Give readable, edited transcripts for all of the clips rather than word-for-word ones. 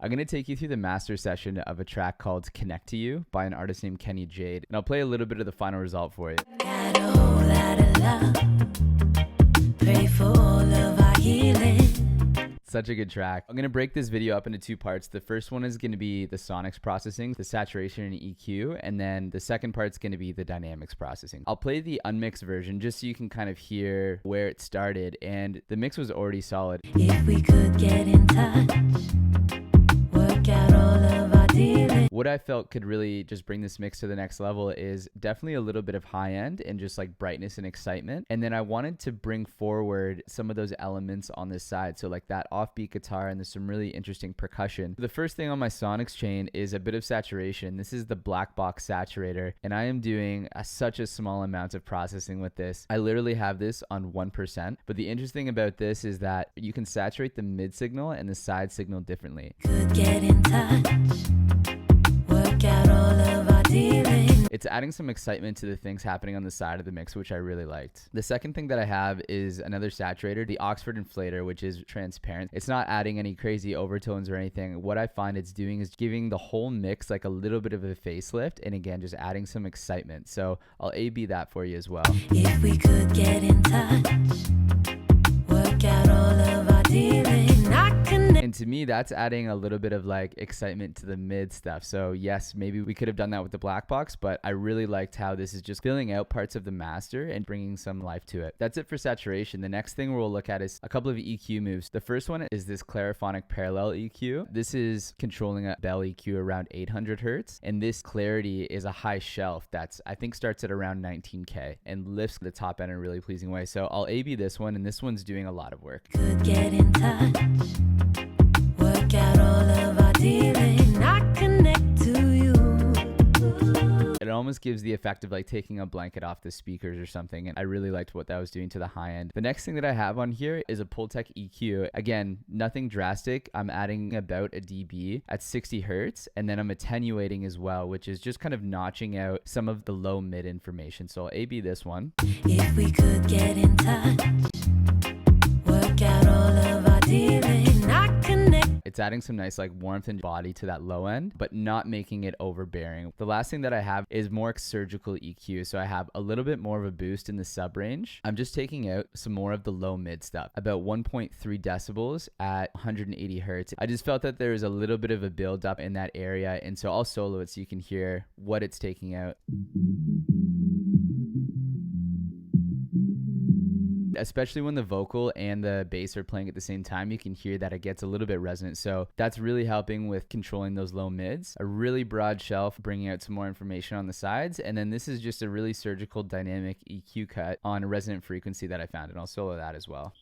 I'm going to take you through the master session of a track called Connect to You by an artist named Kenny Jade, and I'll play a little bit of the final result for you. Got a whole lot of love. Pray for all of our healing. Such a good track. I'm going to break this video up into two parts. The first one is going to be the sonics processing, the saturation and EQ, and then the second part's going to be the dynamics processing. I'll play the unmixed version just so you can kind of hear where it started, and the mix was already solid. If we could get in touch, work out all of our dealing. What I felt could really just bring this mix to the next level is definitely a little bit of high end and just like brightness and excitement. And then I wanted to bring forward some of those elements on this side. So like that offbeat guitar, and there's some really interesting percussion. The first thing on my sonics chain is a bit of saturation. This is the black box saturator, and I am doing such a small amount of processing with this. I literally have this on 1%. But the interesting about this is that you can saturate the mid signal and the side signal differently. Could get in touch, work out all of our dealing. It's adding some excitement to the things happening on the side of the mix, which I really liked. The second thing that I have is another saturator, the Oxford Inflator, which is transparent. It's not adding any crazy overtones or anything. What I find it's doing is giving the whole mix like a little bit of a facelift, and again, just adding some excitement. So I'll A/B that for you as well. If we could get in touch, work out all of our dealing. And to me, that's adding a little bit of like excitement to the mid stuff. So yes, maybe we could have done that with the black box, but I really liked how this is just filling out parts of the master and bringing some life to it. That's it for saturation. The next thing we'll look at is a couple of EQ moves. The first one is this clariphonic parallel EQ. This is controlling a bell EQ around 800 hertz. And this clarity is a high shelf that's, I think, starts at around 19K and lifts the top end in a really pleasing way. So I'll A/B this one, and this one's doing a lot of work. Could get in touch, work out all of our dealing. I connect to you. It almost gives the effect of like taking a blanket off the speakers or something, and I really liked what that was doing to the high end. The next thing that I have on here is a Pultec EQ. Again, nothing drastic. I'm adding about a dB at 60 hertz, and then I'm attenuating as well, which is just kind of notching out some of the low mid information. So I'll A/B this one. If we could get in touch, work out all of our dealing. I connect. It's adding some nice like warmth and body to that low end, but not making it overbearing. The last thing that I have is more surgical EQ. So I have a little bit more of a boost in the sub range. I'm just taking out some more of the low mid stuff, about 1.3 decibels at 180 hertz. I just felt that there was a little bit of a build up in that area, and so I'll solo it so you can hear what it's taking out. Especially when the vocal and the bass are playing at the same time, you can hear that it gets a little bit resonant. So that's really helping with controlling those low mids. A really broad shelf, bringing out some more information on the sides. And then this is just a really surgical dynamic EQ cut on a resonant frequency that I found, and I'll solo that as well.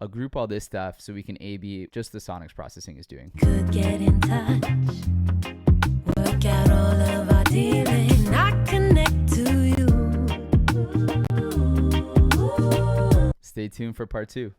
I'll group all this stuff so we can A/B just the sonics processing is doing. Could get in touch, work out all of our dealing. I connect to you. Stay tuned for part 2.